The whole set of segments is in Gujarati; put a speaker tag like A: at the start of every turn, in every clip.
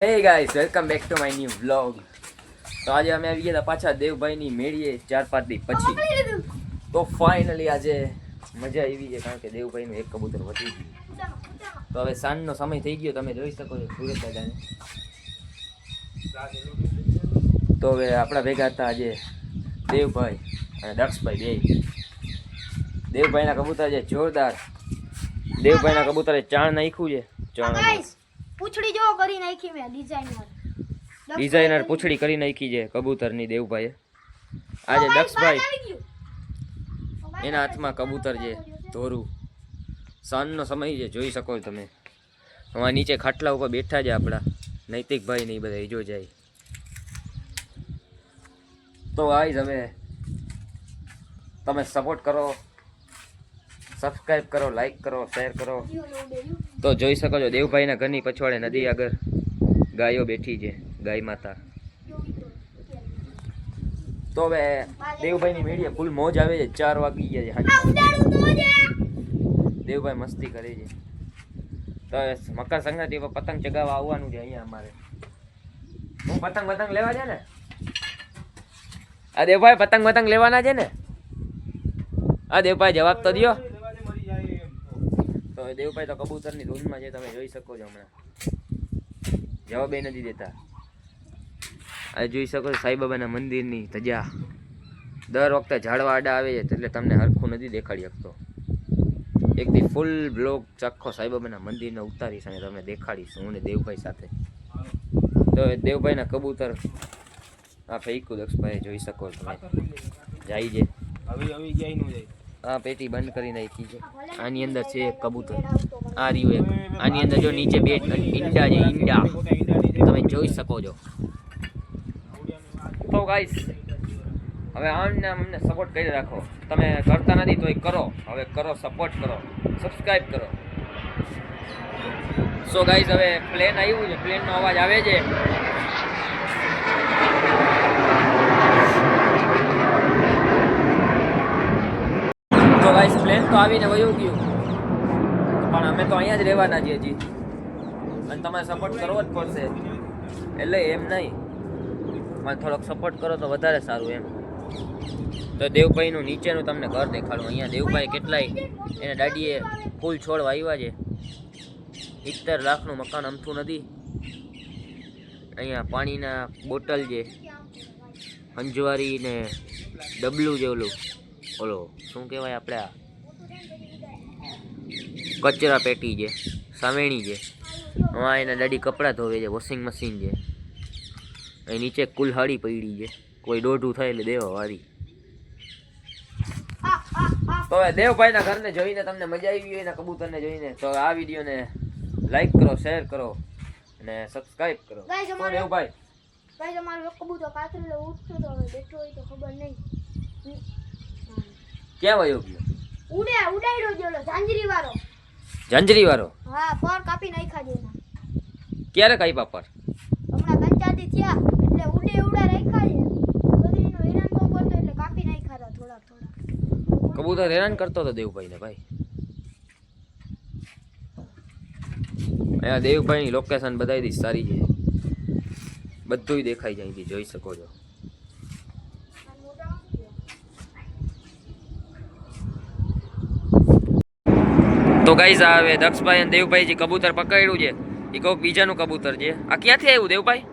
A: Hey guys, welcome back to my new vlog. તો આજે અમે આવી ગયા પાછા દેવભાઈની મેળીએ 4-5 દી પછી. તો ફાઇનલી આજે મજા આવી છે કારણ કે દેવભાઈનું એક કબૂતર વધી ગયું. તો હવે સાંજનો સમય થઈ ગયો, તમે જોઈ શકો છો સુરત દાદાને. તો હવે આપણા ભેગા હતા આજે દેવભાઈ અને દક્ષભાઈ બે. દેવભાઈના કબૂતર છે જોરદાર. દેવભાઈના કબૂતરે ચાણ નાખ્યું છે. ચાણ
B: પૂછડી જો કરી નાખી મે
A: ડિઝાઇનર પૂછડી કરી નાખી છે કબૂતરની દેવભાઈએ. આજે દક્ષભાઈ એના હાથમાં કબૂતર છે ધોરું. સાંજનો સમય છે, જોઈ શકો છો તમે. અમારા નીચે ખાટલા ઉપર બેઠા છે આપણા નૈતિકભાઈ ને એ બધા જો જાય. તો આઈ હવે તમે સપોર્ટ કરો, સબસ્ક્રાઇબ કરો, લાઈક કરો, શેર કરો. તો જોઈ શકો છો દેવભાઈના ઘરની પછવાડે નદી આગળ ગાયો બેઠી છે, ગાય માતા. તો હવે દેવભાઈની મેળીએ ફૂલ મોજ આવે છે. 4 વાગી ગયા છે. દેવભાઈ મસ્તી કરે છે. તો મકર સંક્રાંતિ પર પતંગ ચગાવવા આવવાનું છે અહીંયા અમારે. હું પતંગ લેવા છે ને? આ દેવભાઈ પતંગ લેવાના છે ને? આ દેવભાઈ જવાબ તો દો. તો દેવભાઈ તો કબૂતરની ધૂનમાં છે, તમે જોઈ શકો છો. હમણાં જવાબ એ નથી દેતા. આ જોઈ શકો છો સાંઈબાબાના મંદિરની ધજા. દર વખતે ઝાડવા આડા આવે છે એટલે તમને હરખું નથી દેખાડી શકતો. એક દી ફૂલ બ્લોગ ચાખો સાંઈબાબાના મંદિરને ઉતારીશ અને તમને દેખાડીશ હું ને દેવભાઈ સાથે. તો દેવભાઈના કબૂતર આ ફેંકું દક્ષભાઈ જોઈ શકો છો તમે. જાય છે આ પેટી બંધ કરી નાખી છે. આની અંદર છે એક કબૂતર. આ રહ્યું એક. આની અંદર જો નીચે 2 ઈંડા છે, ઈંડા તમે જોઈ શકો છો. તો ગાઈસ હવે આમને અમને સપોર્ટ કરી રાખો. તમે કરતા નથી તો કરો. હવે કરો, સપોર્ટ કરો, સબસ્ક્રાઇબ કરો. સો ગાઈસ હવે પ્લેન આવ્યું છે, પ્લેનનો અવાજ આવે છે. તો ગાઈસ પ્લેન તો આવીને વયું ગયું, પણ અમે તો અહીંયા જ રહેવાના છીએ હજી. અને તમારે સપોર્ટ કરવો જ પડશે. એટલે એમ નહીં, મને થોડોક સપોર્ટ કરો તો વધારે સારું એમ. તો દેવભાઈનું નીચેનું તમને ઘર દેખાડું. અહીંયા દેવભાઈ કેટલાય એને દાડીએ ફૂલ છોડ વાવ્યા છે. 70 લાખનું મકાન અમથું નથી. અહીંયા પાણીના બોટલ છે, અંજવારી ને ડબલું છે, ઓલો શું કહેવાય આપણે આ કચરા પેટી છે, સાવેણી છે. હા એના દાડી કપડાં ધોવે છે, વોશિંગ મશીન છે. અહીં નીચે કુલ્હાડી પડી છે, કોઈ દોઢું થાય એટલે દેવા વારી. તો હવે દેવભાઈના ઘરને જોઈને તમને મજા આવી હોય, એના કબૂતરને જોઈને, તો આ વિડીયોને લાઈક કરો, શેર કરો અને સબસ્ક્રાઇબ કરો. તો દેવભાઈ
B: ગાઈસ અમારો કબૂતર કાતરેલો ઉઠતો તો હવે બેઠો હોય તો ખબર નહીં
A: ક્યાં વયો ગયો.
B: ઉડાડ્યો જેલો ઝાંઝરી વાળો.
A: હા,
B: પર કાપી નાખ્યા છે એના.
A: ક્યારે કાપ્યા પર?
B: હમણાં 3-4 દી થયા એટલે ઉડા રાખ્યા છે. બધી એનો હેરાન બહુ કરતો એટલે કાપી નાખ્યા હતા થોડા.
A: કબૂતર હેરાન કરતો હતો દેવભાઈને ભાઈ. અહીંયા દેવભાઈની લોકેશન બતાવી દઈશ, સારી છે, બધું દેખાઈ જાય છે, જોઈ શકો છો. તો ગાઈસ આવે દક્ષભાઈ અને દેવભાઈ જે કબૂતર પકડ્યું છે એ કોઈક બીજાનું કબૂતર છે. આ ક્યાંથી આવ્યું દેવભાઈ?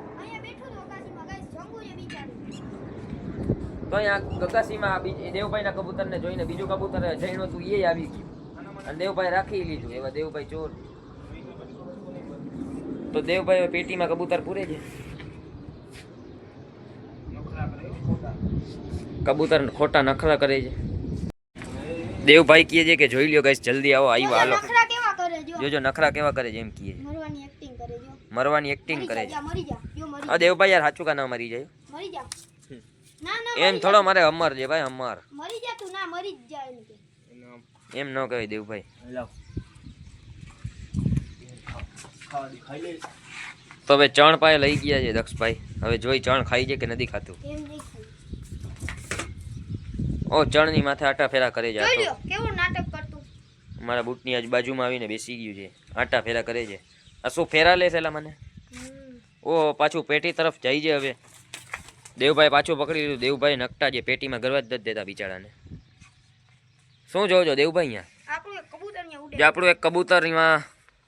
A: તો અહીંયા ગગાસીમાં દેવભાઈના કબૂતરને જોઈને બીજું કબૂતર જઈનું હતું એ આવી ગયું અને દેવભાઈ રાખી લીધું. એવા દેવભાઈ ચોર. તો દેવભાઈ પેટીમાં કબૂતર પૂરે છે. કબૂતર ખોટા નખરા કરે છે. દેવભાઈ કહે છે કે જોઈ લ્યો ગાઈસ, જલ્દી આવો, આવ્યા હાલો. જોજો નખરા કેવા કરે છે એમ કહે છે. મરવાની એક્ટિંગ કરે છે. આ દેવભાઈ યાર સાચું કા ના મરી જાય. એમ થોડો મારે અમર છે ભાઈ, અમર. એમ ન કહેવાય દેવભાઈ. તો હવે ચણ પાયે લઈ ગયા છે દક્ષભાઈ. હવે જોઈ ચણ ખાઈ છે કે નથી ખાતું. ઓ ચણની માથે આટા ફેરા કરે છે.
B: કેવું નાટક કરતું.
A: મારા બૂટની આજુબાજુમાં આવીને બેસી ગયું છે, આટા ફેરા કરે છે. આ શું ફેરા લે છે મને? ઓહો પાછું પેટી તરફ જાય છે હવે. દેવભાઈ પાછું પકડી લીધું. દેવભાઈ નકટા જે પેટીમાં ગરવા જ નથી દેતા બિચારાને. શું જોવો છો દેવભાઈ અહીંયા?
B: આપણું એક કબૂતર અહીંયા ઉડે.
A: જે આપણું એક કબૂતર એમાં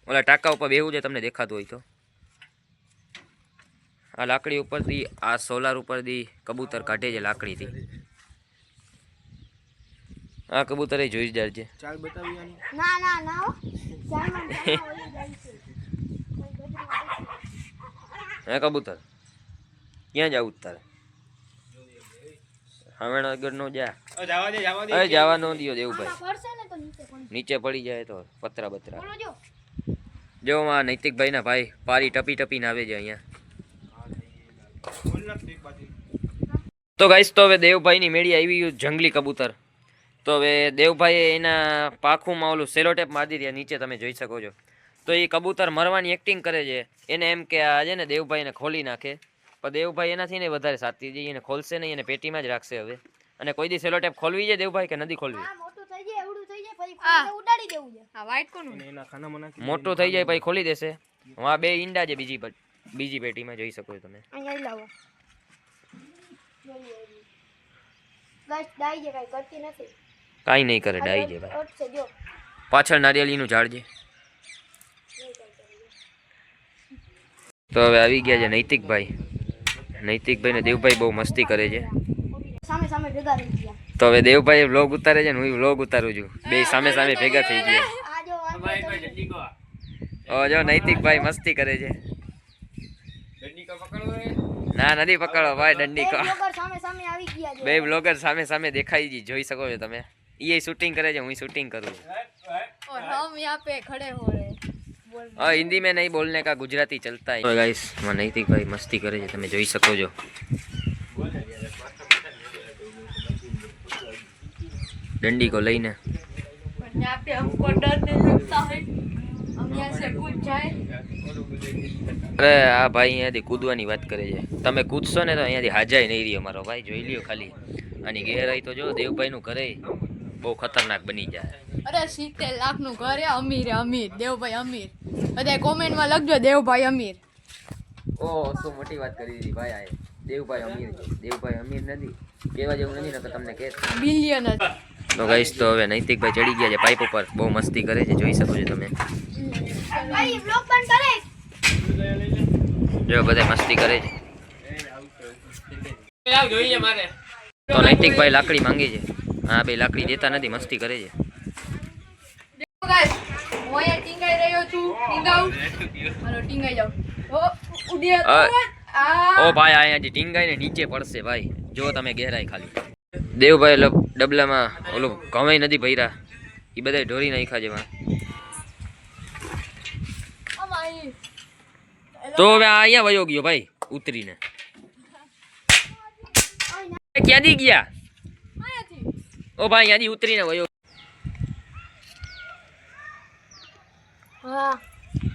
A: ઓલા ટાંકા ઉપર બેહું છે તમને દેખાતું હોય તો. આ લાકડી ઉપરથી આ સોલાર ઉપરથી કબૂતર કાઢે છે લાકડીથી. આ કબૂતર એ જોઈ જ છે.
C: ચાલ બતાવી આની.
B: ના ના ના હો. ચાલમાં ઓલી જાય છે.
A: હે કબૂતર ક્યાં જાવું તારે? હવેનગર નો જા.
C: જવા દે
A: અરે જવા નો દિયો દેવભાઈ.
B: આમાં પડશે ને તો નીચે પડી.
A: નીચે પડી જાય તો પતરા બતરા.
B: બોલો જો.
A: જો આ નૈતિકભાઈ ના ભાઈ પારી ટપી ટપીને આવે છે અહીંયા. તો ગાઈસ તો હવે દેવભાઈની મેળી આવી ગયું જંગલી કબૂતર. તો હવે દેવભાઈએ એના પાખુંમાં ઓલું સેલોટેપ મારી દીધી નીચે તમે જોઈ શકો છો. તો એ કબૂતર મરવાની એક્ટિંગ કરે છે. એને એમ કે આ છે ને દેવભાઈને ખોલી નાખે. પણ દેવભાઈ એનાથી ને વધારે સાચી જઈએ એને ખોલશે નહીં એને પેટીમાં જ રાખશે હવે. અને કોઈ દી સેલોટેપ ખોલવી છે દેવભાઈ કે નથી ખોલવી?
B: આ મોટું થઈ જાય એવડું થઈ જાય પછી ખોલીને ઉડાડી દેવું છે.
D: આ વ્હાઈટ કોનું?
C: એના ખાનામાં નાખી
A: મોટું થઈ જાય પછી ખોલી દેશે. આ બે ઈંડા છે બીજી પેટીમાં જોઈ શકો છો તમે.
B: અહીંયા લાવો. ગાઈસ ડાઈ જે કાઈ કરતી નથી.
A: કાંઈ નહીં કરે ડાઈ છે ભાઈ.
B: અટશે જો.
A: પાછળ નારિયેળીનું ઝાડ છે. તો હવે આવી ગયા છે નૈતિકભાઈ. નૈતિકભાઈ ને દેવભાઈ બહુ મસ્તી કરે છે.
B: સામે સામે ભેગા થઈ ગયા.
A: તો હવે દેવભાઈ વ્લોગ ઉતારે છે ને હું વ્લોગ ઉતારું છું. બે સામે સામે ભેગા થઈ ગયા.
B: આ જો
A: ઓ જો નૈતિકભાઈ મસ્તી કરે છે. ના નથી પકડો ભાઈ દંડીકો.
B: બ્લોગર સામે સામે આવી ગયા છે.
A: બે બ્લોગર સામે સામે દેખાઈ જી જોઈ શકો છો તમે. એ શૂટિંગ કરે છે હું શૂટિંગ કરું છું.
D: और हम यहाँ पे खड़े हो रहे हैं बोल
A: और हिंदी में नहीं बोलने का गुजराती चलता है. तो गाइस માં નૈતિકભાઈ મસ્તી કરે છે તમે જોઈ શકો છો. डंडी को लईने
D: पर यहाँ पे हमको डर नहीं लगता है हम यहाँ से कूद जाए
A: अरे આ ભાઈ અહીંયાથી કૂદવાની વાત કરે છે. તમે કૂદશો ને તો અહીંયાથી હાજાય નહીં રહ્યો મારો ભાઈ. જોઈ લ્યો ખાલી આની ગહેરાઈ તો જો દેવભાઈનું ઘરે બહુ ખતરનાક બની જાય.
D: અરે 70 લાખ નું ઘર હે અમીર અમીર દેવભાઈ અમીર બધા કોમેન્ટમાં લખજો દેવભાઈ અમીર.
A: ઓહ શું મોટી વાત કરી દીધી ભાઈ. આ દેવભાઈ અમીર છે. દેવભાઈ અમીર નથી કહેવા જેવું નથી ને તમને કે
D: બિલિયન
A: તો ગાઈસ તો હવે નૈતિકભાઈ ચડી ગયા છે પાઇપ ઉપર. બહુ મસ્તી કરે છે જોઈ શકો છો તમે.
B: ભાઈ બ્લોગ બંધ કરે.
A: જો બધા મસ્તી કરે છે. તો નૈતિકભાઈ લાકડી માંગી છે. હા બે લાકડી દેતા નથી મસ્તી કરે છે.
D: ગાઈસ હું અહીંયા ટીંગાઈ રહ્યો છું ટીંગાઉ હાલો ટીંગાઈ જાવ ઓ ઉડ્યા તો
A: ઓ ભાઈ અહીંયાથી ટીંગાઈને નીચે પડશે ભાઈ. જો તમે ગહેરાઈ ખાલી. દેવભાઈ ડબલામાં ઓલું ઘઉં નથી ભર્યા એ બધા ઢોરી નાખ્યા છે.
D: અમાઈ
A: તો હવે આ અહીંયા વયો ગયો ભાઈ ઉતરીને. ક્યાંથી ગયા?
D: અહીંયાથી
A: ઓ ભાઈ અહીંયાથી ઉતરીને વયો.
B: હા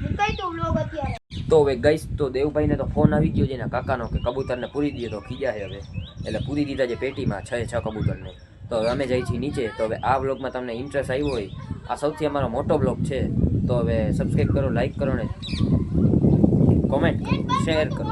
B: મુકાઈ તો બ્લોગ અત્યારે.
A: તો હવે ગઈશ તો દેવભાઈને તો ફોન આવી ગયો છે એના કાકાનો કે કબૂતરને પૂરી દઈએ તો ખીજા છે હવે. એટલે પૂરી દીધા છે પેટીમાં 6 કબૂતરને. તો હવે અમે જઈ છીએ નીચે. તો હવે આ બ્લોગમાં તમને ઇન્ટરેસ્ટ આવ્યો હોય આ સૌથી અમારો મોટો બ્લોગ છે તો હવે સબસ્ક્રાઈબ કરો લાઈક કરો ને કોમેન્ટ શેર કરો.